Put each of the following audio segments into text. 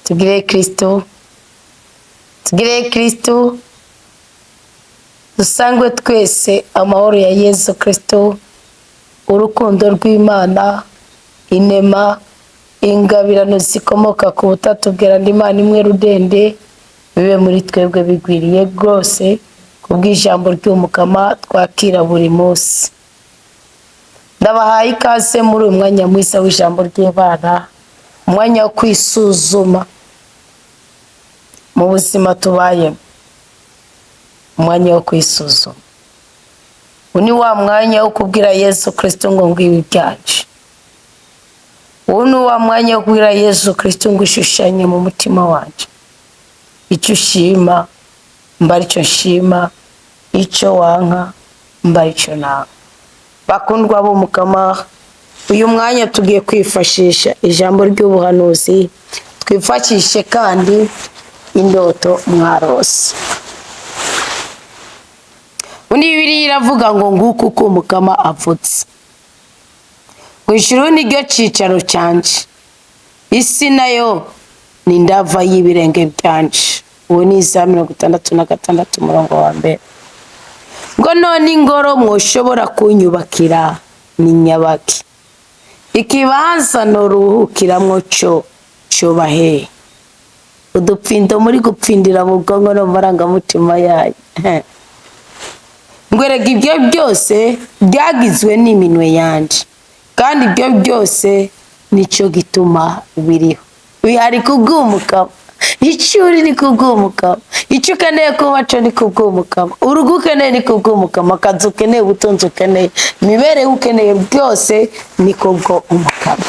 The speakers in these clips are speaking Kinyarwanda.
Tugire Kristo dusangwe twese amahoro ya Yesu Kristo, urukundo rw'Imana, inema, ingabirano zikomoka ku butatu bweranda Imana imwe rudende bibe muri twebwe bigwiriye rwose kubw'ijambo ry'umukama twakira buri munsi. Ndabahaye ikaze muri uyu mwanya mwiza w'ijambo ry'Imana, umwanya wo kwisuzuma mu buzima tubayemo, umwanya wo kwisuzuma. Uni wa mwanya wo kubwira Yesu Kristo ngo ngwibi byanje. Uni wa mwanya wo kubwira Yesu Kristo ngo ishushanye mu mutima wanje. Icyo ushima mba icyo nshima, icyo wanka mba icyo nanga. Bakundwa b'umukama, uyu mwanya tugiye kwifashisha ijambo ry'ubuhanuzi, twifashishe kandi indoto mwarose. Bibiliya iravuga ngo nguko uko umukama avutse. Ijuru niryo cicaro cyanje, isi nayo ni ndava y'ibirenge byanje. Uwo ni Izaya 66 umurongo wa mbere. Ngo none ingoro mwoshobora kunyubakira ni nyabaki, ikibanza noruhukiramwo coba hehe? Udupfindo muri gupfindira mu bwonko no marangamutima yayo. Ngwerega ibyo byose byagizwe n'iminwe yanje, kandi ibyo byose nico gituma biriho. Bihari kubw'umukama, icyuri ni kubw'umukama, icyo ukeneye kuba cyo ni kubw'umukama, urugo ukeneye ni kubw'umukama, akazi ukeneye, ubutunzi ukeneye, imibereho ukeneye, byose ni kubw'umukama.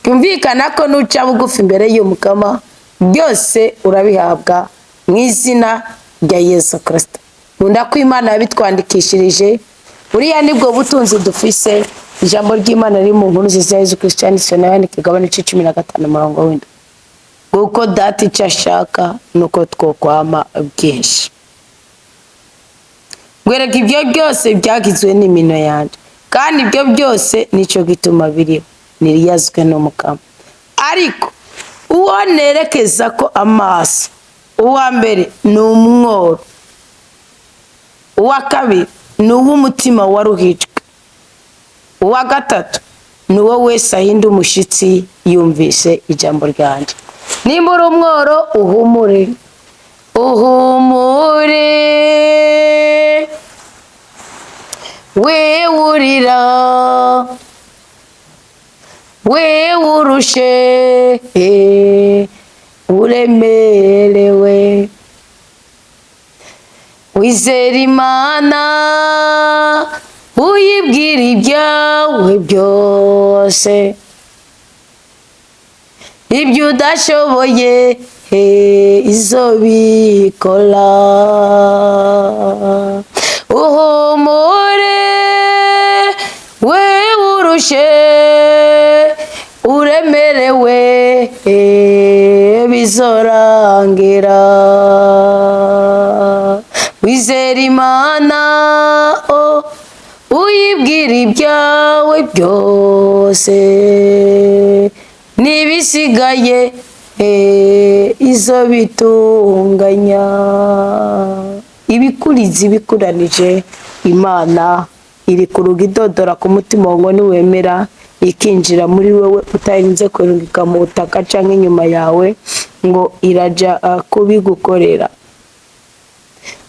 Byumvikana ko nuca bugufi imbere y'umukama byose urabihabwa mu izina rya Yesu Kristo. Nkunda ko Imana yabitwandikishirije, buriya nibwo butunzi dufise. Ijambo ry'Imana riri mu nkuru nziza ya Yesu Kristo yanditswe na Yohana ikigabane c'15 umurongo w'indwi. Kuko data icyo ashaka nuko twokwama bwinshi. Ngwereka ibyo byose byagizwe n'imino yanje, kandi ibyo byose nico gituma biriho, niriyazwe n'umukama. Ariko uwo nerekeza ko amaso, uwa mbere ni umworo, uwa kabiri ni uw'umutima waruhijwe, uwa gatatu ni uwo wese ahinda umushitsi yumvise ijambo ryanje. Nimba uri umworo uhumure, uhumure we urira, we urushe uremerewe, wizera Imana uyibwira ibyawe byose, ibyo udashoboye izobikora. Uhumure we urushe uremerewe bizorangira, wizera Imana uyibwira ibyawe byose, nibisigaye izo bitunganya. Ibikuriza ibikuranije, Imana iri ku rugo idodora ku mutima ngo niwemera ikinjira muri wowe utarinze kurungika mu butaka canke inyuma yawe, ngo iraja kubigukorera.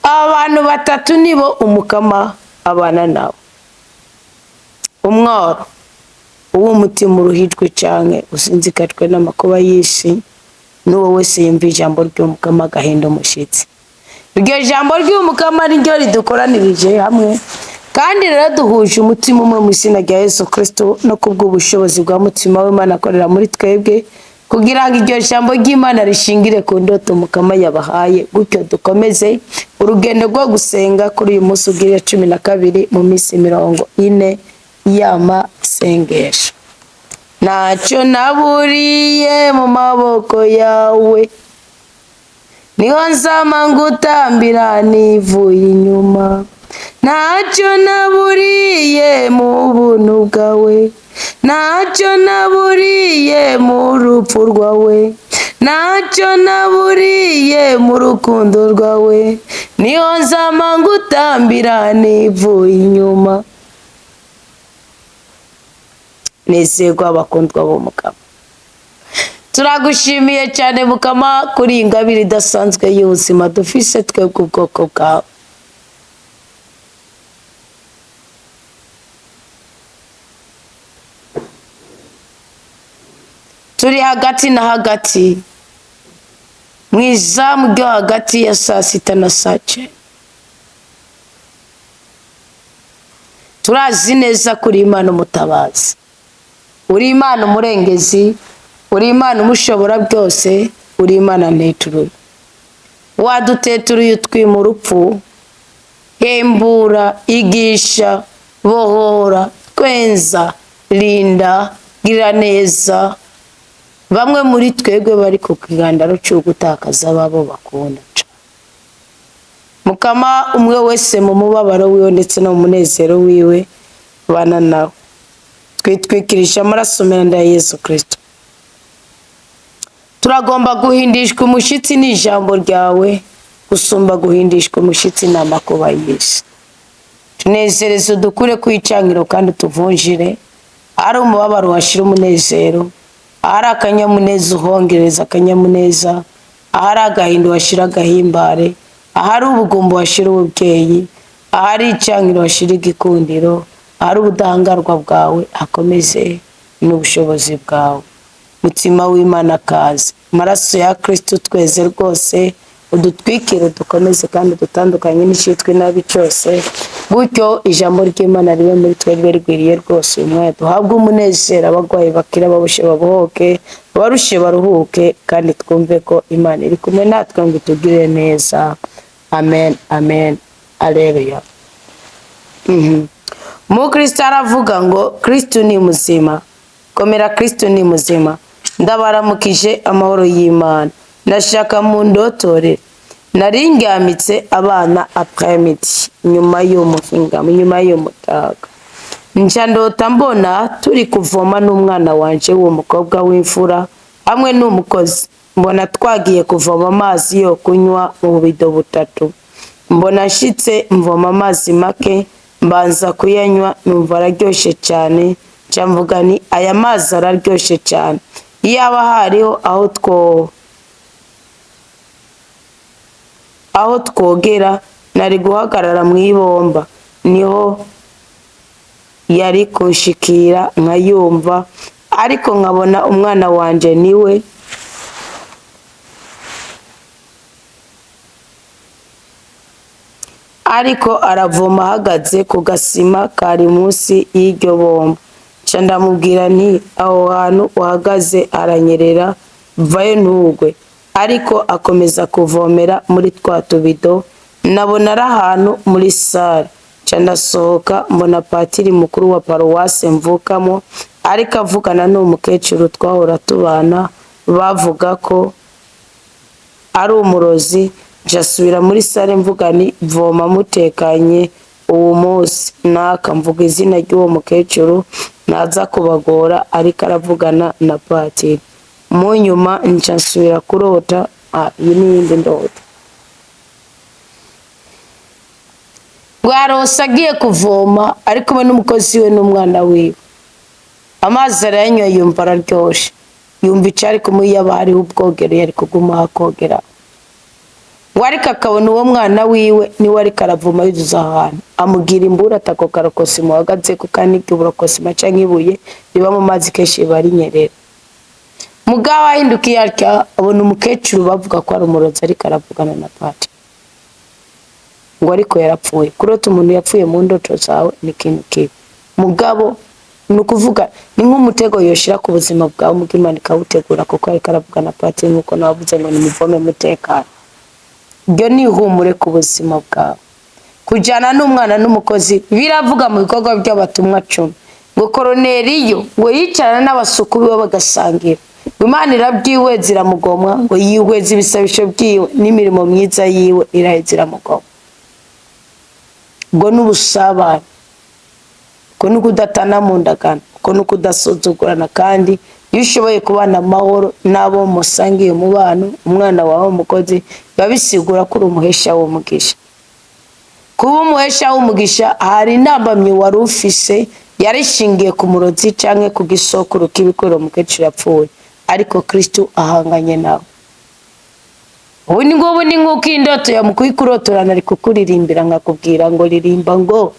Abantu batatu nibo umukama abana nabo: umworo, uw'umutima uruhijwe canke usinzikajwe n'amakuba y'isi, n'uwo wese yumva ijambo ry'umukama agahinda umushitsi. Iryo jambo ry'umukama niryo ridukoranirije hamwe, kandi rero duhuje umutima umwe mu izina rya Yesu Kristo, no kubw'ubushobozi bwa mutima w'Imana akorera muri twebwe, kugira ngo iryo jambo ry'Imana rishingire ku ndoto umukama yabahaye. Gutyo dukomeze urugendo rwo gusenga kuri uyu munsi ugirira 12 mu minsi 40 y'amasengesho. Ntacyo naburiye mu maboko yawe, niho nzama ngutambira nivuye inyuma. Ntacyo naburiye mu buntu bwawe, ntacyo naburiye mu rupfu rwawe, ntacyo naburiye mu rukundo rwawe, niho nzama ngutambira nivuye inyuma. Nezerwa abakundwa b'Umukama, turagushimiye cyane Mukama kuri iyi ngabire idasanzwe y'ubuzima dufise twebwe ubwoko bwawe. Turi hagati na hagati mu izamu ryo hagati ya saa sita na saa cyenda. Turazi neza kuri Imana umutabazi, uri Imana umurengezi, uri Imana umushobora byose, uri Imana nteturuye. Waduteturuye utwima urupfu, hembura, igisha, bohora, twenza, rinda, gira neza bamwe muri twebwe bari ku kigandaro cyo gutakaza ababo bakunda. Mukama, umwe wese mu mubabaro wiwe ndetse no mu munezero wiwe, bana nawe. Twitwikirisha amaraso meza ya Yesu Kristo. Turagomba guhindishwa umushitsi n'ijambo ryawe gusumba guhindishwa umushitsi n'amakuba y'isi. Tunezereze dukure kwicangiro kandi tuvunjire, ari umubabaro washira umunezero, ahari akanyamuneza uhongereza akanyamuneza, ahari agahinda washira agahimbare, ahari ubugumbo washira ububyeyi, ahari icangiro washira igikundiro, ahari ubudahangarwa bwawe hakomeze n'ubushobozi bwawe. Mutima w'Imana kaze, amaraso ya Kristo tweze rwose udutwikire dukomeze kandi dutandukanye n'icitwe nabi cyose, gutyo ijambo ry'Imana ribe muri twebwe rigwiriye rwose. Umwe duhabwe umunezero, abagwayi bakira, ababushe babohoke, abarushe baruhuke, kandi twumve ko Imana iri kumwe natwe ngo itugirire neza. Amen, amen, aleluya. Umukristo aravuga ngo Kristo ni muzima, komera Kristo ni muzima. Ndabaramukije amahoro y'Imana, ndashaka mu ndotore. Nari ngyamitse abana après-midi nyuma y'umuhingamo, nyuma y'umutaga, nca ndota mbona turi kuvoma n'umwana wanje w'umukobwa w'imfura hamwe n'umukozi. Mbona twagiye kuvoma amazi yo kunywa mu bido butatu. Mbona nshitse mvoma amazi make, mbanza kuyanywa, numva araryoshe cyane, nca mvuga ni aya mazi araryoshe cyane, iyaba hariho aho twogera nari guhagarara mu ibomba, niho yari kunshikira nkayumva, ariko nkabona umwana wanje niwe ariko aravoma ahagaze ku gasima kari munsi y'iryo bomba. Nca ndamubwira nti aho hantu uhagaze aranyerera, vayo ntugwe. Ariko akomeza kuvomera muri twa tubido. Nabona ari ahantu muri sare, nca ndasohoka mbona patiri mukuru wa paruwase mvukamo ariko avugana n'umukecuru twahora tubana, bavuga ko ari umurozi. Jasubira muri sare mvuga ni voma mutekanye uwo munsi, naka mvuga izina ry'uwo mukecuru naza kubagora, ariko aravugana na patiri. Mu nyuma nca nsubira kurota iyi n'iyindi ndota. Rwarose agiye kuvoma ari kumwe n'umukozi we n'umwana wiwe. Amazi arayanywa yumva araryoshe, yumva icari kumuyaba hariho ubwogero yari kuguma hakogera. Warika akabona uwo mwana wiwe niwe ariko aravoma yuzuza ahantu, amugira imbura atako karokosi muhagaze ko kandi uburokosi maca nk'ibuye riba mu mazi kenshi bari nyerera. Mugabo ahindukiye atya abona umukecuru bavuga ko ari umurozi ariko aravugana na patiri, ngo ariko yarapfuye. Kurota umuntu yapfuye mu ndoto zawe ni ikintu kibi. Mugabo ni ukuvuga ni nk'umutego yoshira ku buzima bwawe, Imana ikawutegura kuko ariko aravugana na patiri nk'uko navuze ngo nimuvome mutekano. Ibyo ni ihumure ku buzima bwawe. Kujyana n'umwana n'umukozi biravuga mu bikorwa by'abatumwa 10 ngo Koroneliyo ngo yicarana n'abasuku biwe bagasangira. Imana irabyihweza iramugomwa ngo yihweze ibisabisho byiwe n'imirimo myiza yiwe iraheza iramugomwa. Ngo n'ubusabane, ngo n'ukudatana mu ndagano, ngo n'ukudasuzugurana kandi iyo ushoboye kubana amahoro n'abo musangiye umubano, umwana wawe umukozi, babisigura ko uri umuhesha w'umugisha. Kuba umuhesha w'umugisha, hari intambamyi wari ufise yarishingiye ku murozi canke ku gisokuru k'ibikoro umukecuru yapfuye, ariko Kristo ahanganye nawe. Ubu ni nk'uko indoto ya mukuyikurotorana ari kukuririmbira nkakubwira ngo ririmba ngo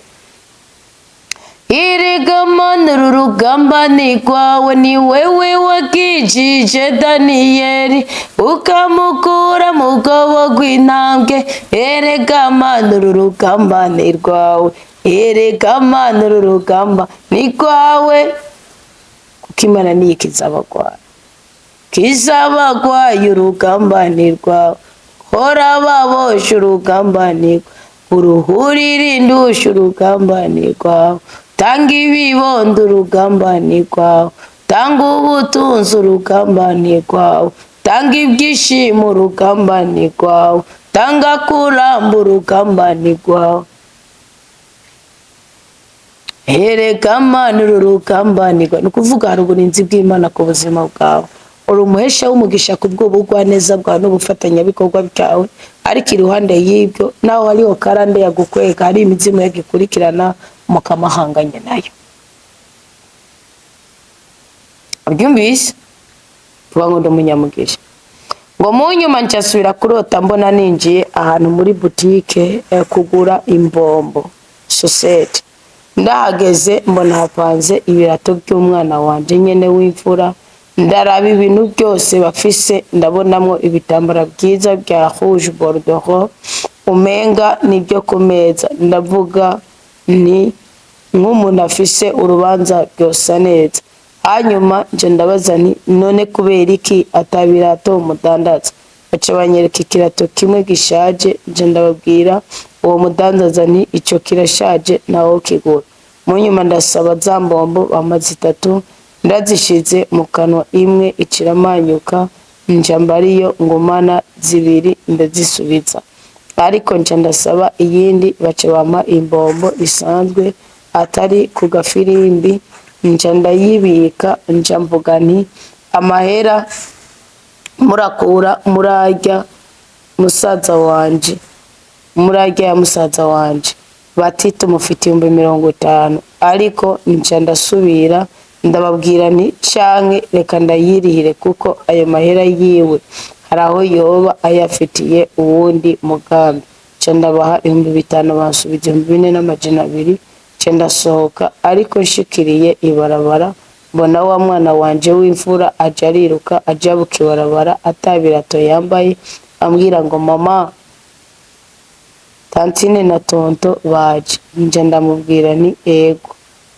Irigama n'urugamba ni rwawe, ni wewe wagijije Daniyeli ukamukura mu bwobo rw'intambwe. Irigama n'urugamba ni rwawe, irigama n'urugamba ni rwawe, kuko Imana niyo ikizabagwaye. Kizabagwaye urugamba ni rwawe, hora baboshe urugamba ni rwawe, uruhurira indusha urugamba ni rwawe, tanga ibibondo urugamba ni rwawe, tanga ubutunzi urugamba ni rwawe, tanga ibyishimo urugamba ni rwawe, tanga kuramba urugamba ni rwawe. Erega n'urugamba ni rwawe, ni ukuvuga hari uburinzi bw'Imana ku buzima bwawe. Uri umuhesha w'umugisha ku bw'ubugwaneza bwawe n'ubufatanyabikorwa bwawe, ariko iruhande y'ibyo naho hariho karande yagukwega, hari imizimu yagikurikirana mukamahanganye nayo. Ubyumvise? Vuga ngo ndi umunyamugisha. Ngo mu nyuma ncasubira kurota mbona ninjiye ahantu muri butike kugura imbombo sosete. Ndahageze mbona hapanze ibirato by'umwana wanje nyene w'imfura. Ndaraba ibintu byose bafise, ndabonamwo ibitambara byiza bya rouge bordeaux umenga nibyo ku meza. Ndavuga ni nk'umuntu afise urubanza byosa neza. Hanyuma nje ndabaza nti none kubera iki atabirato umudandaza? Baca banyereka ikirato kimwe gishaje. Nje ndababwira uwo mudandaza nti ico kirashaje nawo kigura. Mu nyuma ndasaba za mbombo bamaze 3, ndazishize mu kanwa, imwe ikiramanyuka, njamba ariyo ngumana 2 ndazisubiza. Ariko nje ndasaba iyindi, baca bampa imbombo isanzwe atari ku gafirimbi. Nje ndayibika, nje mvuga nti amahera murakura murarya musaza wanje, murarya ya musaza wanje, bati tumufite 50. Ariko nje ndasubira ndababwira nti canke reka ndayirihire, kuko ayo mahera yiwe haraho yoba ayafitiye uwundi mugambi. Nje ndabaha 5,000 bansubiza 4,200. Nje ndasohoka, ariko nshikiriye ibarabara mbona wa mwana wanje w'imfura aje ariruka aja bukibarabara atabirato yambaye, ambwira ngo mama tantine na tonto baje. Nje ndamubwira ni ego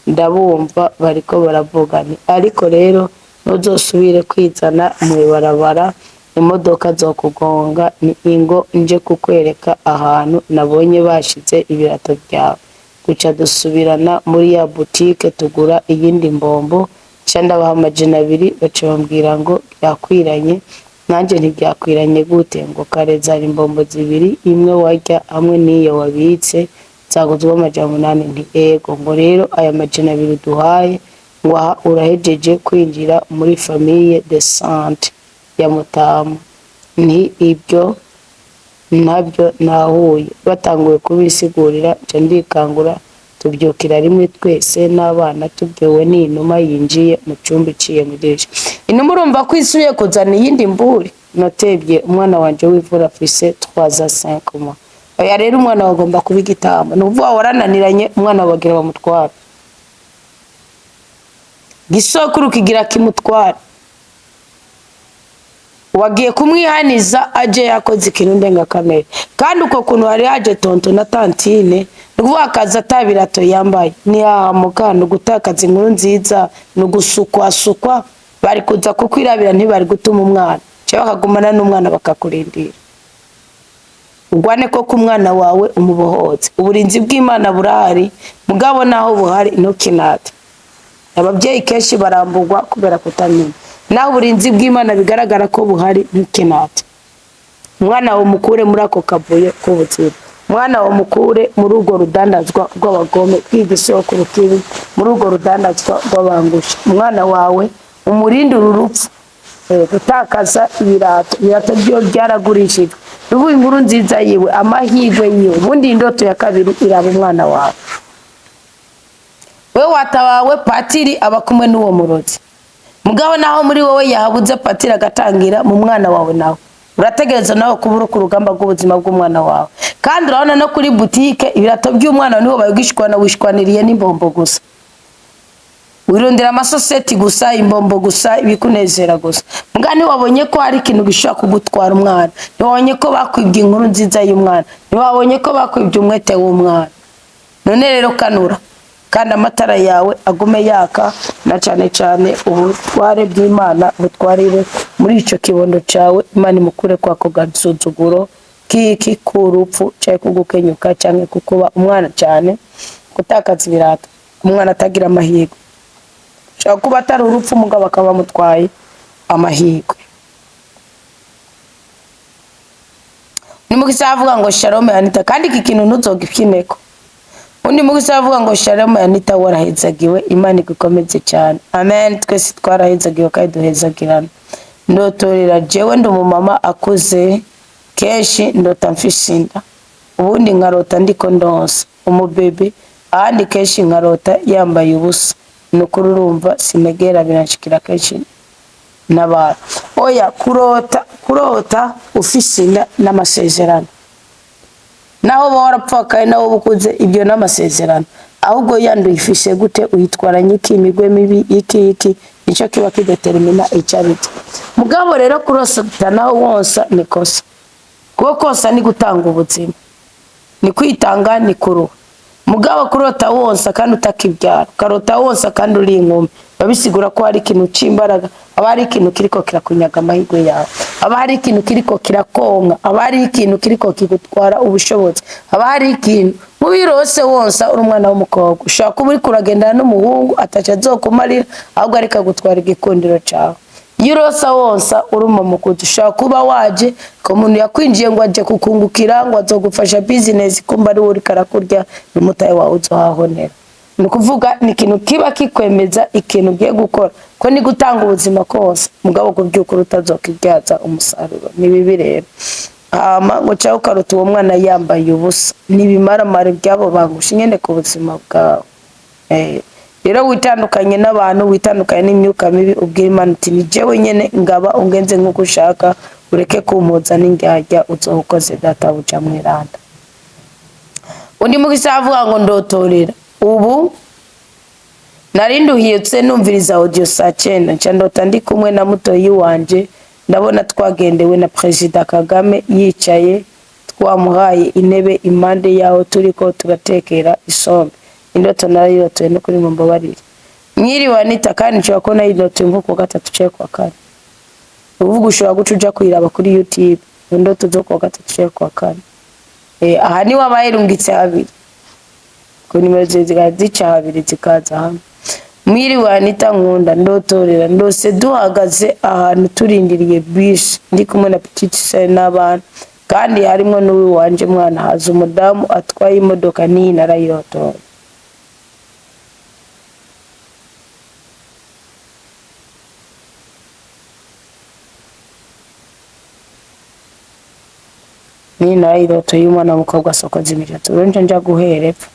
ndabumva bariko baravugana, ariko rero ntuzosubire kwizana mu ibarabara, imodoka zokugonga. Ni ingo nje kukwereka ahantu nabonye bashize ibirato byawe. Guca dusubirana muri ya boutique tugura iyindi mbombo. Cyanda baha 200. Baca bambwira ngo byakwiranye. Nanje ntibyakwiranye gute? Ngo kareza imbombo 2, imwe warya hamwe niyo wabitse zaguzwe 800. Nti ego. Ngo rero aya 200 duhaye ngo aha urahejeje kwinjira muri famille de santé ya Mutamu. Ni ibyo nabyo nahuye. Batanguye kubisigurira, nje ndikangura, tubyukira rimwe twese n'abana, tubyewe n'inuma yinjiye mu cyumba iciye mu dirisha. Inuma urumva ko isuye kuzana iyindi mburi. Natebye umwana wanje w'imfura afise 3 ans 5 mois. Oya rero umwana wagomba kuba igitama, nuvuga warananiranye, umwana wagira bamutwara. Gisokuru kigira kimutwara. Wagiye kumwihaniza aje yakoze ikintu ndenga kamere. Kandi uko kuntu hari aje tonto na tantine, nuvuga akaza atabirato yambaye, ni mukano gutakaza inkuru nziza, no gusukwa bari kuza kukwirabira ntibari gutuma umwana. Cyo bakagumana n'umwana bakakurindira. Ugwane ko ku mwana wawe umubohotse. Uburinzi bw'Imana burahari, mugabo naho buhari ntukinate. Ababyeyi kenshi barambugwa kubera kutamenya. Naho uburinzi bw'Imana bigaragara ko buhari ntukinate. Umwana wo mukure muri ako kavuye k'ubutsira. Umwana wo mukure muri urwo rudandazwa rw'abagome, kwigisoko rukibi muri urwo rudandazwa rw'abangusha. Umwana wawe umurinde urupfu gutakaza ibirato byo byaragurishijwe. Ubu inkuru nziza yiwe, amahirwe yiwe, ubundi indoto ya kabiri iraba umwana wawe. We watabawe patiri aba kumwe n'uwo murozi. Mugabo naho muri wowe yahabuze patiri agatangira mu mwana wawe, nawe urategereza nawe kubura ku rugamba rw'ubuzima bw'umwana wawe. Kandi urabona no kuri butike ibirato by'umwana niho bayigishwana, wishwaniriye n'imbombo gusa, wirondera amasoseti gusa, imbombo gusa, ibikunezera gusa. Mugani wabonye ko hari ikintu gishaka kugutwara umwana, ntiwabonye ko bakwibye inkuru nziza y'umwana, ntiwabonye ko bakwibye umwete w'umwana. None rero kanura kandi amatara yawe agume yaka, na cyane cyane ubutware bw'Imana butwarire muri icyo kibondo cyawe. Imana imukure kwa ko gasuzuguro kiki kurupfu cyaye kugukenyuka cyangwa kukuba umwana cyane, gutakaza ibirato, umwana atagira amahirwe. Shaka kuba atari urupfu umugabo akaba mutwaye amahirwe. Nimugisa avuga ngo Shalom Anita, kandi iki kintu ntuzogipyineko. Undi mugisa avuga ngo Shalom Anita, warahezagiwe, Imana igukomeze cyane. Amen. Twese twarahezagiwe kandi duhezagirana. Ndotorera jewe ndo mama akuze, kenshi ndota mfishinda, ubundi nkarota ndiko ndonsa umubebe, ahandi kenshi nkarota yambaye ubusa. Nukuri urumva sinegera biranshikira kenshi n'abantu. Oya, kurota ufishinda n'amasezerano, naho warapfakaye naho bukuze, ibyo n'amasezerano. Ahubwo yanduye ifishe gute, uyitwaranye iki, imigwe mibi iki nicyo kiba kidetermina icyarito. Mugabo rero kurosa naho wonsa ni kosa. Kuko kosa ni gutanga ubuzima, ni kwitanga, ni kuruha. Mugabo kurota wonsa kandi utakibyara, karota wonsa kandi uri inkumi, babisigura ko hari ikintu c'imbaraga, aba hari ikintu kiriko kirakunyaga amahirwe yawe, aba hari ikintu kiriko kirakonka, aba hari ikintu kiriko kigutwara ubushobozi, aba hari ikintu mubirose wonsa uri umwana w'umukobwa. Ushaka kuba uri kuragendana n'umuhungu ataca azokumarira, ahubwo ariko gutwara igikundiro cyawe. Yirosa wonsa uruma mukutu. Ushaka kuba waje ko umuntu yakwinjiye ngo aje kukungukira, ngo azogufasha business, kumba ari uri karakurya n'umutaye wawe uzohahonera. Ni kuvuga ni ikintu kiba kikwemeza ikintu ugiye gukora, ko ni gutanga ubuzima kose, mugabo kubyukuri utazokibyaza umusaruro. Ni bibi rero. Ngo cyaho karuta uwo mwana yambaye ubusa, nibimaramare byabo bangusha nyene ku buzima bwawe. Rero witandukanye n'abantu, witandukanye n'imyuka mibi, ubwira Imana uti ni jewe nyene ngaba ungenze nk'uko ushaka, ureke kumpuza n'indyarya, uzohukoze data buca mwiranda. Undi mugisa avuga ngo ndotorera, ubu narinduhiyutse numviriza audio saa 9, nca ndota ndi kumwe na mutoyi wanje, ndabona twagendewe na President Kagame yicaye, twamuhaye intebe impande yaho turiko turatekera isombe. Indoto narayirotoye no kuri mumbabarire. Mwiriwe Anita, kandi nshobora ko nayirotoye nko ku gatatu cye kwa kane. Uvuga ushobora gucuja kwiraba kuri YouTube, indoto zo ku gatatu cye kwa kane. Aha ni wabayirungitse habiri, ku nimero zica habiri zikaza hamwe. Mwiriwe Anita nkunda, ndotorera ndose duhagaze ahantu turindiriye bus, ndi kumwe na Petite Sœur n'abana, kandi harimo n'uwi wanje mwana, haza umudamu atwaye imodoka, ni narayirotoye. Ni narayiroto y'umwana w'umukobwa asokoza imishatsi, uronje nja guhera epfo.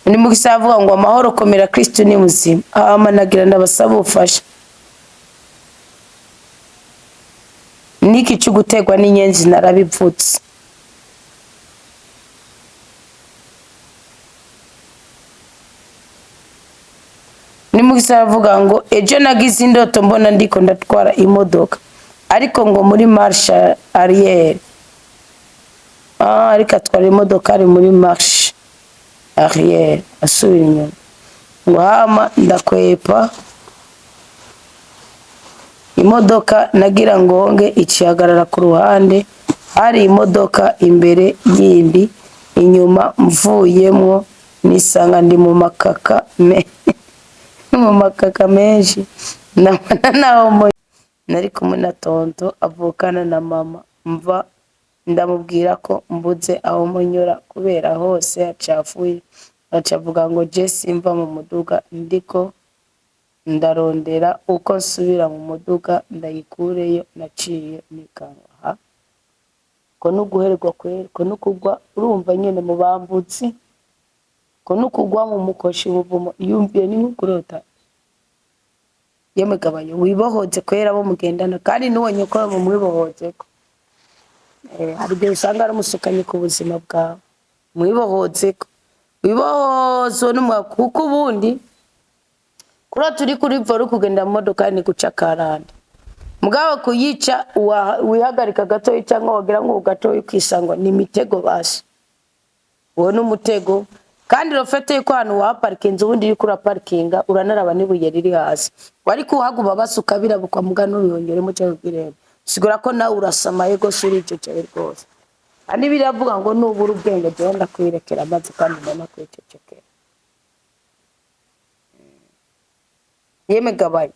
Undi mugisa avuga ngo amahoro, komera, Kristo ni muzima. Amanagira ndabasaba ubufasha. Niki cyo gutegwa n'inyenzi narabivutse. Undi mugisa avuga ngo ejo nagize indoto mbona ndiko ndatwara imodoka, ariko ngo muri marche arrière. Ariko atwara imodoka ari muri marche arrière, asubira inyuma. Ngwama ndakwepa imodoka nagira ngonge ikihagarara ku ruhande, hari imodoka imbere yindi inyuma, mvuyemwo nisanga ndi mu makaka mu makaka menshi. Nabona naho nari kumwe na tonto avukana na mama, mva ndamubwira ko mbuze aho munyura kubera hose hacafuye. Acavuga ngo je simva mu muduga, ndiko ndarondera uko nsubira mu muduga ndayikureyo. Naciye nikanga ko nuguhererwa kwera, ko nukugwa urumva nyene mu bambutsi, ko nukugwa mu mukoshi buvumo. Yumviye ni nkukurota. Yemwe gabanyo wibohoze kwera bo mugendana, kandi nuwonye ko mu mwibohozeko. Hari igihe usanga ari umusukanye ku buzima bwawe. Mwibohozeko, wibohozo n'umwaka, kuko ubundi kura turi kuri voru kugenda mu modoka ni guca karande. Mugabo kuyica wihagarika gatoyi cyangwa wagira ngo gatoyi kwisangwa ni mitego basi. Uwo n'umutego, kandi rofete yuko hano wa parkinze ubundi uri kura parkinga uranaraba nibuye riri hasi. Wari kuhaguma basuka birabukwa mugano yongeremo cyo bireba. Sigura ko nawe urasamaye gose uri cyo cyo rwose. Ani biravuga ngo nubura ubwenge byo ndakwirekera maze kandi mbona kwicecekera. Yeme gabaye.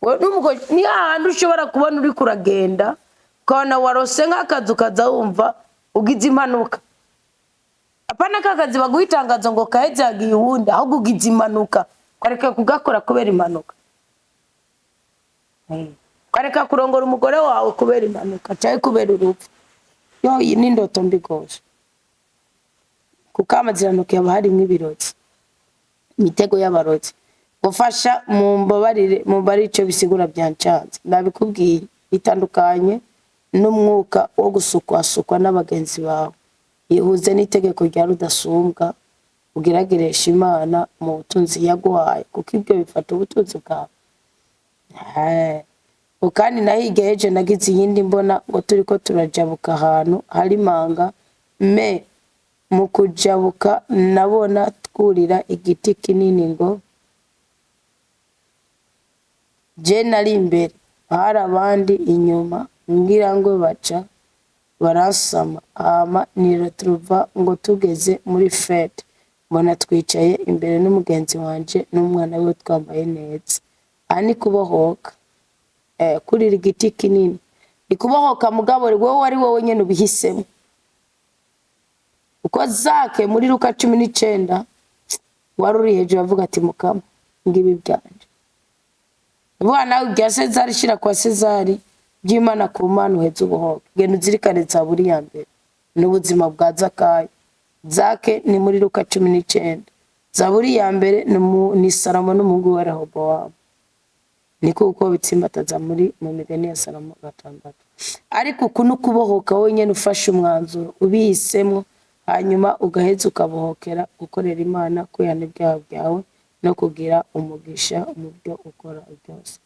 Nubwo ni ahantu ushobora kubona uri kuragenda ukabona warose nk'akazu kaza wumva ugize impanuka. Apana kakazi baguhitangaza ngo kaheze yagiye uwundi, ahubwo ugize impanuka kwareka kugakora kubera impanuka. Kwareka kurongora umugore wawe kubera impanuka cyangwa kubera urupfu. Yo iyi ni indoto mbi gose. Kuko amaziranuka yaba harimo ibirotsi, imitego y'abarotsi. Gufasha mu mbabarire mu bari ico bisigura byancanze. Ndabikubwiye itandukanye n'umwuka wo gusukwa n'abagenzi bawe. Yihuze n'itegeko rya rudasumbwa, ugerageresha Imana mu butunzi yaguhaye, kuko ibyo bifata ubutunzi bwawe. Ukandi nahigeje nagize iyindi mbona ngo turiko turajabuka ahantu hari manga, mu kujabuka nabona twurira igiti kinini ngo je nari imbere, hari abandi inyuma, ngira ngo baca barasama. Niretruva ngo tugeze muri fete, mbona twicaye imbere n'umugenzi wanje n'umwana we twambaye neza. Ani kubohoka kurira igiti kinini, ikubohoka mugabo wowe wari wowe nyene ubihisemo. Uko Zake muri Luka 19 waruri hejuru avuga ati mukama ngibi byanje. Vuga nawe bya Cezari shira kwa Cezari, by'Imana ku Mana uheze ubuhoke. Genda uzirikane Zaburi ya mbere n'ubuzima bwa Zakayo. Zake ni muri Luka 19. Zaburi ya mbere ni Salomo n'umuhungu wa Rehobowamu. Niko uko bitsimbataza muri mu migani ya Salomo 6. Ariko kuno kubohoka wenyene ufashe umwanzuro ubihisemo, hanyuma ugaheza ukabohokera gukorera Imana kuyana byawe no kugira umugisha mu byo ukora byose.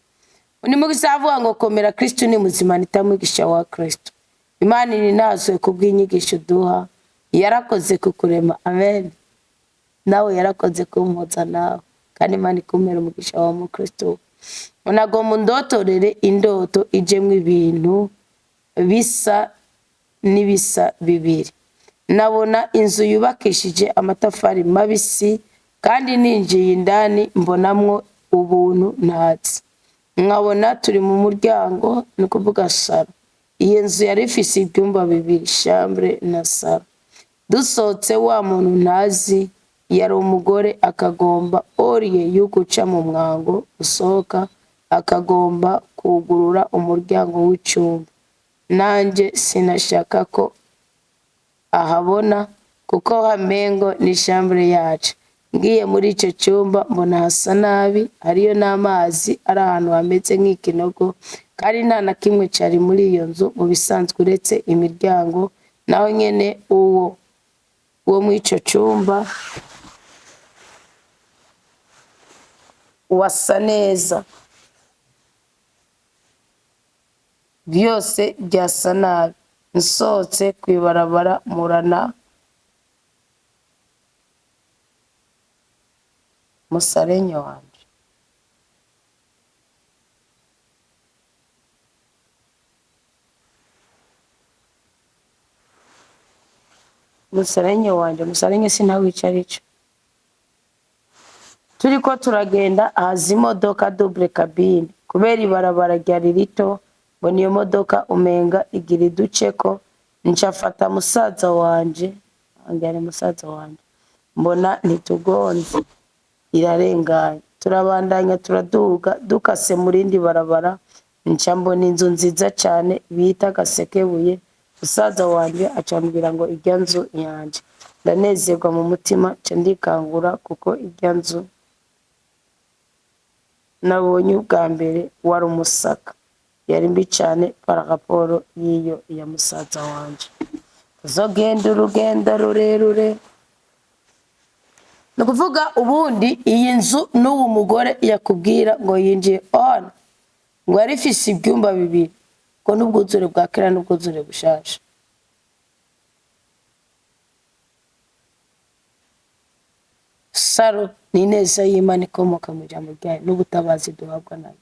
Uni mugisha avuga ngo komera Kristo ni muzima nitamwigisha wa Kristo. Imana ni nazo kubw'inyigisho duha, yarakoze kukurema. Amen. Nawe yarakoze kumpoza nawe, kandi Imana ikumera umugisha wa mu Kristo. Onago mu ndotorere indoto ijemwe ibintu bisa n'ibisa bibiri. Nabona inzu yubakishije amatafari mabisi, kandi ninjiye indani mbonamwo ubuntu ntatse. Nkabona turi mu muryango, ni kuvuga saro. Iyi nzu yari ifise ibyumba bibiri, chambre na saro. Dusohotse wa muntu ntazi yari umugore akagomba oriye yuguca mu mwango usohoka, akagomba kugurura umuryango w'icyumba. Nanje sinashaka ko ahabona kuko hamengo ni chambre yacu. Ngiye muri ico cyumba mbona hasa nabi, hariyo n'amazi ari ahantu hameze nk'ikinogo, kandi nta na kimwe cyari muri iyo nzu mu bisanzwe uretse imiryango. Naho nyene uwo mu ico cyumba wasa neza, byose byasa nabi. Nsohotse kwibarabara murana musarenyo wanje. musarenye wanje, musarenye sinawicarico. Turiko turagenda haza imodoka double cabine, kubera ibarabara ryari rito, mbona iyo modoka umenga igira iduceko, ncafata musaza wanje, angane musaza wanje, mbona ntitugonze, irarenganye. Turabandanya turaduga, dukase murindi barabara, nca mbona inzu nziza cyane bita Gasekebuye. Musaza wanje acambwira ngo irya nzu yanje. Ndanezerwa mu mutima, ca ndikangura kuko irya nzu nabonye ubwa mbere wari umusaka, yari mbi cyane para raporo y'iyo ya musaza wanje. Tuzogenda urugendo rurerure. Nukuvuga ubundi iyi nzu n'uwo mugore yakubwira ngo yinjiye on, ngo yari ifise ibyumba bibiri, ngo n'ubwuzure bwa kera n'ubwuzure bushasha. Saro ni ineza y'Imana ikomoka mu jambo ryayo n'ubutabazi duhabwa nayo.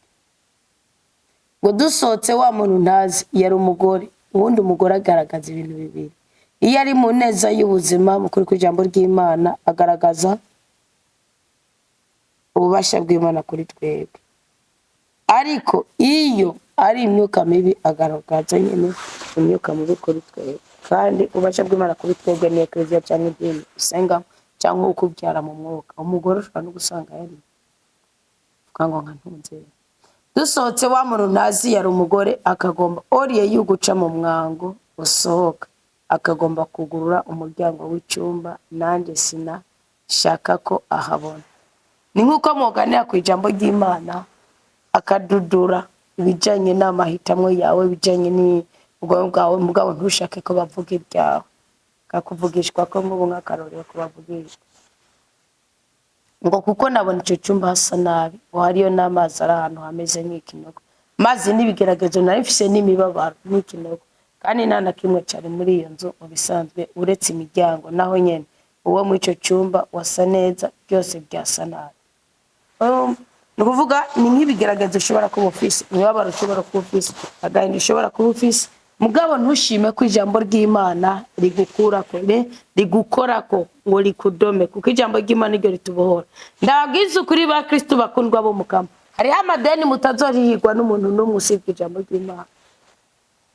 Ngo dusohotse wa muntu ntazi yari umugore, ubundi umugore agaragaza ibintu bibiri. Iyo ari mu neza y'ubuzima mukuri ku jambo ry'Imana agaragaza ububasha bw'Imana kuri twebwe, ariko iyo ari imyuka mibi agaragaza nyine imyuka mibi kuri twebwe. Kandi ububasha bw'Imana kuri twebwe ni Eklezia cyangwa idini usenga cyangwa ukubyara mu mwuka. Umugore ushobora no gusanga yari ukango nka ntunze. Dusohotse wa muntu ntazi yari umugore, akagomba oriye yuguca mu mwango usohoka, akagomba kugurura umuryango w'icyumba, nanjye sina shaka ko ahabona. Ni nkuko muganira ku ijambo ry'Imana akadudura ibijanye n'amahitamwe yawe, bijanye ni ubwo bwawe, mugabo ntushake ko bavuga ibyawe, kakuvugishwa ko nk'ubu nk'akarorero ko bavugishwa ngo kuko nabona icyo cyumba hasa nabi, hariyo n'amazi ari ahantu hameze nk'ikinogo, mazi n'ibigeragezo narifise n'imibabaro n'ikinogo, kandi nta na kimwe cyari muri iyo nzu mu bisanzwe uretse imiryango, naho nyene uwo mu icyo cyumba wasa neza, byose byasa nabi. Nukuvuga ni nk'ibigeragezo ushobora kuba ufise, imibabaro ushobora kuba ufise, agahinda ushobora kuba ufise, mugabo ntushime ko ijambo ry'Imana rigukurako, rigukorako ngo rikudome, kuko ijambo ry'Imana ryo ritubohora. Ndababwiza ukuri ba Kristo bakundwa bo mukama, hariho amadeni mutazorihirwa n'umuntu n'umwe usibye ijambo ry'Imana.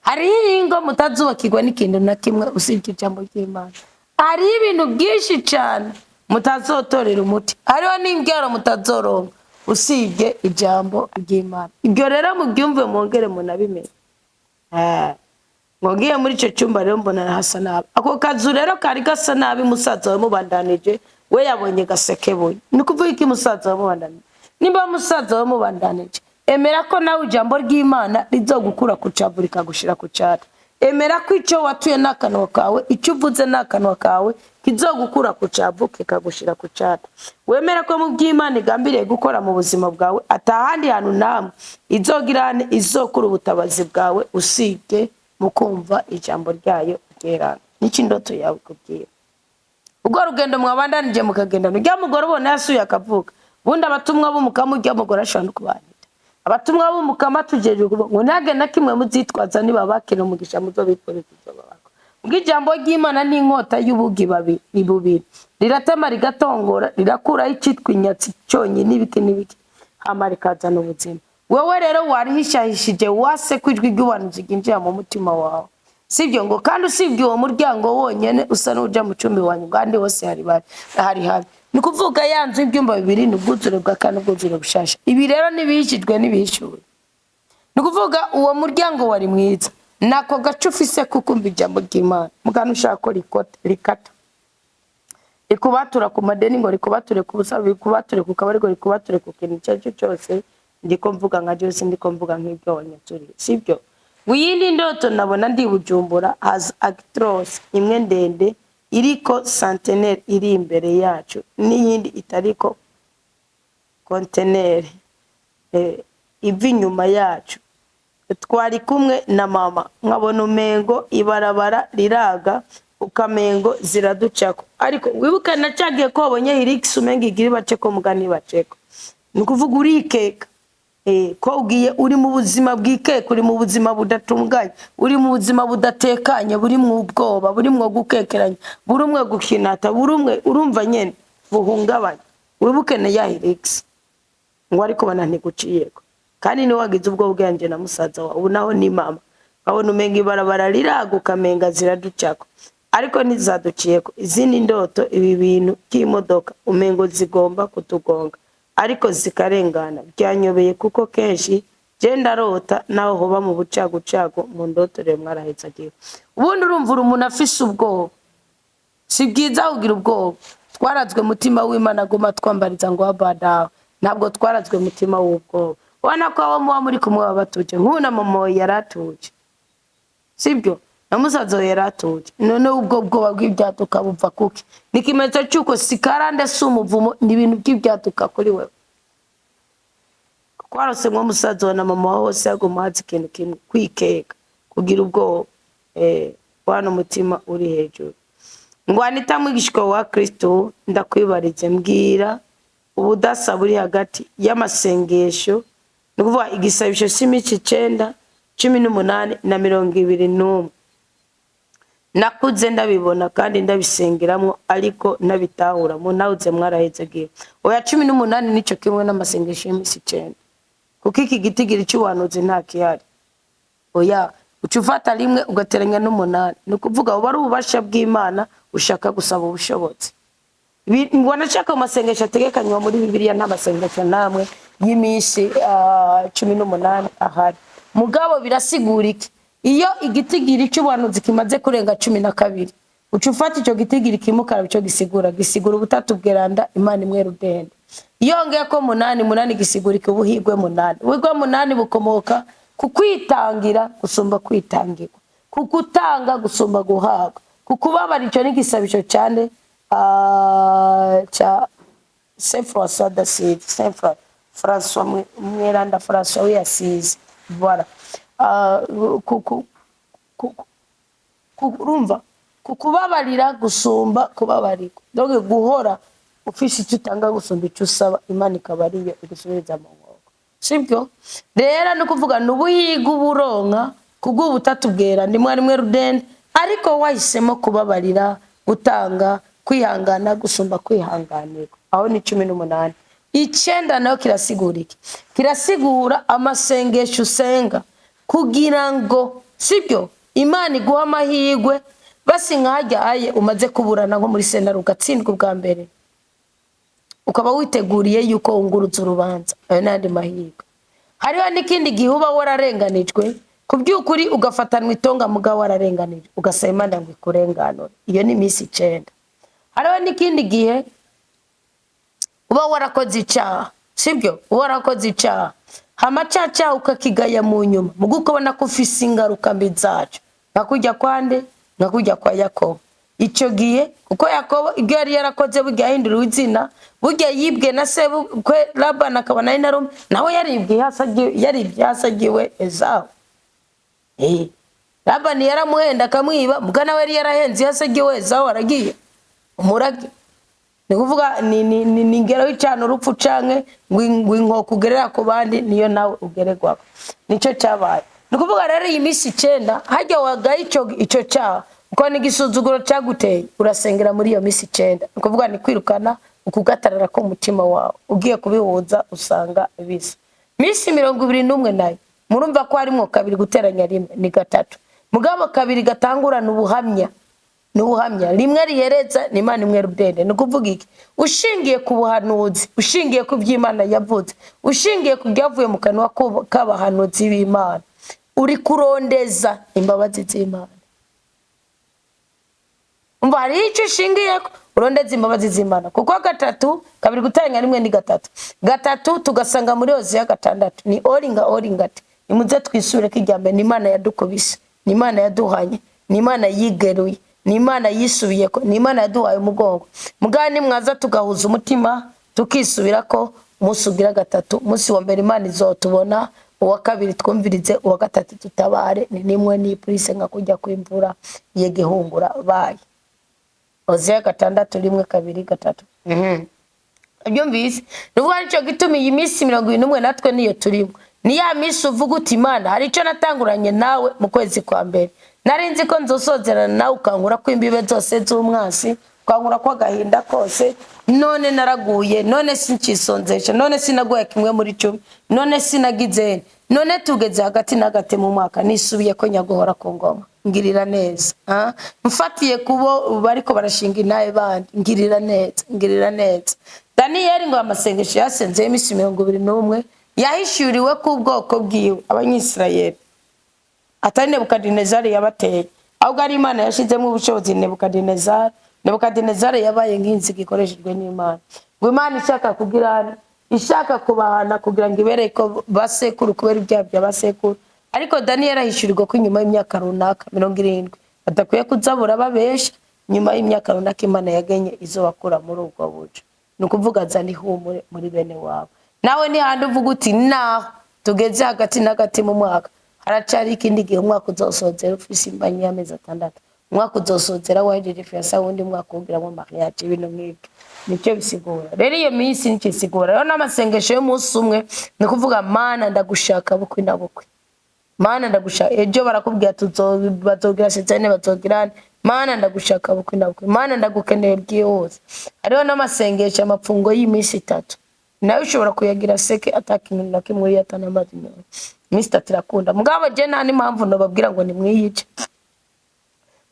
Hariho ingo mutazubakirwa n'ikintu na kimwe usibye ijambo ry'Imana. Hariho ibintu byinshi cyane mutazotorera umuti, hariho n'ingero mutazoronka usibye ijambo ry'Imana. Ibyo rero mubyumve mwongere munabimenye. Ngogiye muri icyo cyumba rero mbona hasa nabi. Ako kazu rero kari gasa nabi, musaza we mubandanije, we yabonye Gasekebuye. Ni kuvuga iki musaza we mubandanije? Nimba musaza we mubandanije, emera ko nawe ijambo ry'Imana rizogukura ku cyavu rikagushira ku cyata. Emera ko icyo watuye n'akanwa kawe, icyo uvuze n'akanwa kawe kizogukura ku cyavu kikagushira ku cyata. Wemera ko mu by'Imana igambiriye gukora mu buzima bwawe atahandi hantu namwe izogirane izokura ubutabazi bwawe usibye mu kumva ijambo ryayo ryerana. Niki ndoto yawe kubwira. Ubwo rugendo mwabandanije mukagenda n'ujya mugore ubona yasuye akavuga. Bundi abatumwa b'umukama ujya mugore ashobora kubanira. Abatumwa b'umukama tugejeje ngo nage na kimwe muzitwaza niba bakira umugisha muzo bikoreza bako. Ubwijambo ry'Imana ni inkota y'ubugi bubiri. Riratema rigatongora, rirakuraho icyitwa inyatsi cyonye n'ibiki hama rikazana ubuzima. Wewe rero warihishahishije wase kwijwi ry'ubanuzi ginjira mu mutima wawe. Sibyo ngo kandi usibye uwo muryango wonyene usa n'uja mu cumbi wanyu kandi hose hari. Ni kuvuga yanzu ibyumba bibiri n'ubwuzure bwa kane ubwuzure bushasha. Ibi rero nibihishijwe nibihishwe. Ni kuvuga uwo muryango wari mwiza. Nako gacu ufise kukumva ijambo ry'Imana. Mugana ushaka ko rikata. Rikubatura ku madeni ngo rikubature ku busabe, rikubature ku kabari ngo rikubature ku kintu cyacu cyose. Ndiko mvuga nka Jose, ndiko mvuga nk'ibyo wanyaturiye. Sibyo? Wiyindi ndoto nabona ndi Bujumbura as actress imwe ndende iriko centenaire iri imbere yacu n'iyindi itariko container ivi nyuma yacu. Twari kumwe na mama nkabona umengo ibarabara riraga ukamengo ziraducako, ariko wibuka nacagiye ko abonye Irix umengo igiri baceko mugani baceko. Ni kuvuga urikeka ko ugiye uri mu buzima bwikeka, uri mu buzima budatunganye, uri mu buzima budatekanye, buri mu ubwoba, buri mu gukekeranya, buri umwe gukinata, buri umwe urumva nyene buhungabanya. Wibuke ne ya Helix ngo ariko banantiguciyeko, kandi ni wagize ubwo bwanje na musaza wawe, ubu naho ni mama, abona umenga ibarabara riraguka menga ziraducako, ariko nizaduciyeko. Izindi ndoto, ibi bintu by'imodoka umengo zigomba kutugonga, ariko zikarengana. Byanyobeye kuko kenshi je ndarota naho hoba mu bucagucago mu ndotore mwarahetse agiye. Ubundi urumva umuntu afise ubwoba, si bwiza kugira ubwoba. Twarazwe mutima w'Imana goma twambariza ngo abadawe, ntabwo twarazwe mutima w'ubwoba. Wana ko abo muba muri kumwe babatuje, nkuna mama yaratuje, sibyo na musaza yaratuje. None ubwo bwoba bw'ibyaduka bupfa kuki? Nikimenyetso cyuko sikarande sumuvumo ni ibintu by'ibyaduka kuri wewe. Kwarose mwo musaza na mama hose yagomazi ikintu kimwe, kwikeka, kugira ubwoba, wana umutima uri hejuru. Ngo Anita mwigishwa wa Kristo, ndakwibarize mbwira ubudasa buri hagati y'amasengesho, ni kuvuga igisabisho c'imico 9, 18 na 21. Nakuze ndabibona kandi ndabisengeramwo, ariko nabitahura mu nawuze mwaraheze giye. Oya 18 nico kimwe n'amasengesho y'imico 9, kuko iki gitigiri cy'uwanuze nta kihari. Oya ucufata rimwe ugateranya n'8, ni kuvuga uba ari ububasha bw'Imana ushaka gusaba ubushobozi. Ngo nashaka amasengesho ategekanywa muri Bibiliya nta masengesho namwe y'imisi 18 ahari. Mugabo birasigura iki? Iyo igitigiri cy'ubuhanuzi kimaze kurenga 12, ucufata ico gitigiri kimukara bico gisigura ubutatu bweranda Imana imwe rudende. Iyo ngeye ko 8 gisigura ubuhigwe 8. Ubuhigwe 8 bukomoka kukwitangira gusumba kwitangirwa, kukutanga gusumba guhabwa, kukubabara. Ico ni gisabisho cyane cha Saint François d'Assise, Saint François Mweranda François w'Assise. Voilà. Urumva kukubabarira gusumba kubabarirwa. Donc guhora ufise icyo utanga gusumba icyo usaba, Imana ikabariye igusubiza mu nkoko, sibyo? Rero no kuvuga nubuhiga uburonka kubw'ubutatu bwera ndi mwari mwe rudende, ariko wahisemo kubabarira, gutanga, kwihangana gusumba kwihanganirwa. Aho ni 18. 9 nayo kirasigura iki? Kirasigura amasengesho usenga kugira ngo, sibyo, Imana iguha amahirwe. Basi nkajya aye umaze kuburana nko muri sentare ugatsindwa bwa mbere, ukaba witeguriye yuko unguruza urubanza, ayo nandi mahirwe. Hariho n'ikindi gihe uba wararenganijwe kubyukuri, ugafatanwa itonga mugabo wararenganijwe, ugasaba Imana ngo ikurenganure. Iyo ni imisi 9. Hariho n'ikindi gihe uba warakoze icyaha, sibyo, warakoze icyaha, hamacaca ukakigaya mu nyuma, mugukobona ko ufise ingaruka mbi zacu, nakujya kwande, nakujya kwa Yakobo. Ico gihe kuko Yakobo ibyo yari yarakoze burya hindura izina, burya yibwe na se kwe Labani akabona inarume, nawe yaribwe hasagiwe Esawu. Labani yaramuhenda akamwiba, muga nawe yari yarahenze hasagiwe Esawu, aragiye umurage. Ni kuvuga ni ingero y'icano urupfu canke ngo inkoko ugerera ku bandi niyo nawe ugererwako. Nico cyabaye. Ni kuvuga rero iyi misi 9 hajya wagaye ico cyaha, uko ni gisuzuguro cyaguteye, urasengera muri iyo misi 9. Ni kuvuga ni kwirukana ukugatarara ko umutima wawe, ugiye kubihuza usanga bisa. Misi 21 nayo murumva ko harimo kabiri guteranya rimwe ni 3. Mugabo kabiri gatangura n'ubuhamya, n'ubuhamya rimwe rihereza ni Imana imwe rudende. Ni kuvuga iki? Ushingiye ku buhanuzi, ushingiye ku by'Imana yavuze, ushingiye ku byavuye mu kanwa k'abahanuzi b'Imana, uri kurondeza imbabazi z'Imana. Umva hari icyo ushingiye urondeza imbabazi z'Imana, kuko 3 kabiri guteranya rimwe ni 3. 3 tugasanga muri Hosea 6 ni oringati. Nimuze twisure kijyambe, ni Imana yadukubise, ni Imana yaduhanye, ni Imana yigeruye, ni Imana yisubiyeko, ni Imana yaduhaye umugongo. Mugani mwaza tugahuza umutima tukisubira ko musugira 3. Musi wa mbere Imana izotubona, uwa kabiri twumvirize, uwa 3 tutabare. Ni nimwe ni prise nka kujya kwimvura yegehungura baye. Hosea 6 rimwe 2 3. abyumvise nuvuga nicyo gituma iyi minsi 21 natwe niyo turimo ni ya minsi uvuga uti Imana hari icyo natanguranye nawe mu kwezi kwa mbere narinzi ko nzosozerana nawe ukankura ko imbibe zose z'umwasi ukankura ko agahinda kose none naraguye none sinkisonzesha none sinaguye kimwe muri 10 none sinagize none tugeze hagati n'agate mu mwaka nisubiye ko nyagohora ku ngoma ngirira neza mfatiye kubo bariko barashinga inaye bandi ngirira neza Daniel ngo amasengesho yasenze imisi 21 yahishuriwe ku bwoko bwiwe abanyisirayeli atari Nebukadinezari yabateye ahubwo ari Imana yashizemo ubushobozi Nebukadinezari yabaye nk'inzi gikoreshejwe n'Imana ngo Imana ishaka kubahana kugira ngo ibereye ko basekuru kubera ibyaha by'abasekuru ariko Daniel ahishurirwa ko inyuma y'imyaka runaka 70 badakwiye kuzabura babesha nyuma y'imyaka runaka Imana yagenye izo bakura muri ubwo bujo nukuvuga zani humure muri bene wabo nawe ni handi uvuga uti naho tugeze hagati n'agati mu mwaka haracari ikindi gihe umwaka uzosozera ufise imbanyi y'amezi 6 umwaka uzosozera wahejeje fiyasa wundi mwaka ugiramo mariage ibintu nk'ibyo nicyo bisigura rero iyo minsi nicyo isigura rero n'amasengesho y'umunsi umwe nukuvuga Mana ndagushaka bukwi na bukwi Mana ndagushaka ejo barakubwira tuzogira sezane bazogirane Mana ndagushaka bukwi na bukwi Mana ndagukeneye byihuse ariho n'amasengesho amapfungo y'iminsi 3 nawe ushobora kuyagira seke atakintu na kimwe yatanamazi nyawe iminsi 3 irakunda mugabo je nta n'impamvu nababwira ngo nimwiyice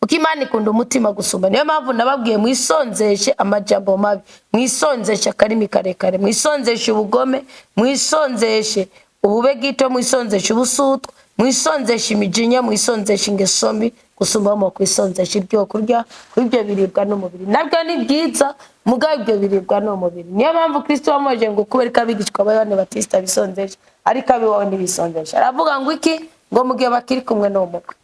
uko Imana ikunda umutima gusumba niyo mpamvu nababwiye mwisonzeshe amajambo mabi mwisonzeshe akarimi karekare mwisonzeshe ubugome mwisonzeshe ubube gito mwisonzeshe ubusutwa mwisonzeshe imijinya mwisonzeshe ingeso mbi gusumba mu kwisonzesha ibyo kurya ibyo biribwa n'umubiri nabwo ni byiza mugabo ibyo biribwa n'umubiri niyo mpamvu Kristo wamoje ngo kubera kabigishwa abayone Batista bisonzesha ariko abiwawe ntibisonzesha aravuga ngo iki ngo mugihe bakiri kumwe n'umukwe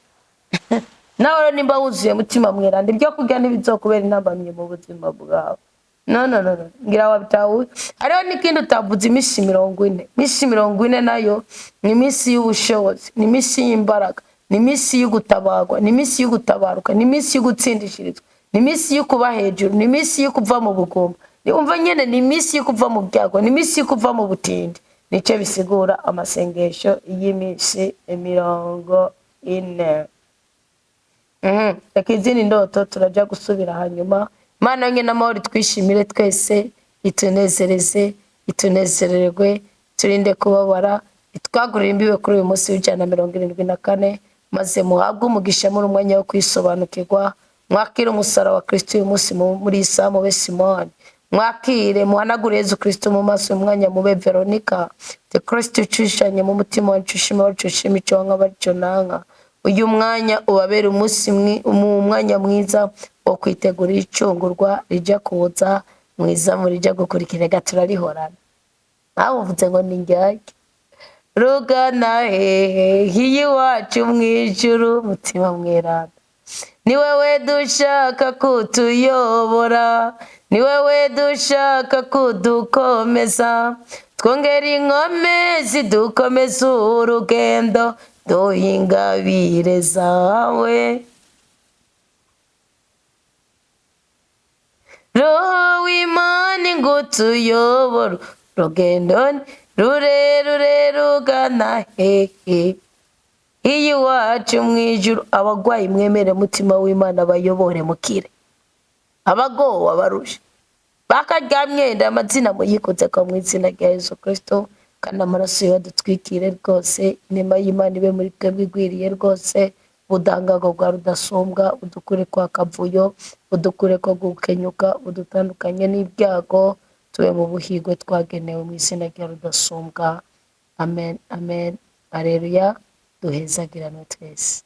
nawe nimba wuzuye mutima mweranda ibyo kurya ntibizokubera intambamye mu buzima bwawe no ngira wabitawe ariho n'ikindi utavuze imisi 40 imisi 40 nayo ni imisi y'ubushobozi ni imisi y'imbaraga ni imisi y'ugutabarwa ni imisi y'ugutabaruka ni imisi y'ugutsindishirizwa ni imisi y'ukuba hejuru ni imisi y'ukuva mu bugomba umva nyene ni imisi y'ukuva mu byago ni imisi y'ukuva mu butindi nico bisigura amasengesho y'imisi 40 Yakizini ndoto turaja gusubira hanyuma Mana nyene amahoro twishimire twese itunezererwe turinde kubabara twagurira imbibe kuri uyu munsi w'174 maze muhabwe umugisha muri umwanya wo kwisobanukirwa mwakire umusara wa Kristo uyu munsi muri Isa mube Simoni mwakire muhanagure Yesu Kristo mu maso umwanya mube Veronica the Kristo ucishanye mu mutima wacushima wacushima icyo nk'abaricyo nanka uyu mwanya ubabera umunsi mu mwanya mwiza wo kwitegura icungurwa rija kuza mwiza muri rija gukurikira gaturarihorana nawe uvuze ngo ni njyake rugana hehe hiyi wacu mwijuru mutima mweranda ni wewe dushaka kutuyobora ni wewe dushaka kudukomeza twongera inkome zidukomeza urugendo duhingabire zawe Roho w'Imana ngo tuyobora rugendo rurerure rugana hehe iyi wacu mwijuru abagwayi mwemere mutima w'Imana bayobore mukire abagowe abarusha bakaryamyenda amazina muyikoze ko mu izina rya Yesu Kristo kandi amaraso yadutwikire rwose inema y'Imana ibe muri twebwe igwiriye rwose ubudangago bwa rudasumbwa udukure kwa kavuyo udukure ko gukenyuka udutandukanye n'ibyago tube mu buhigwe twagenewe mu izina rya rudasumbwa amen amen aleluya duhezagirane twese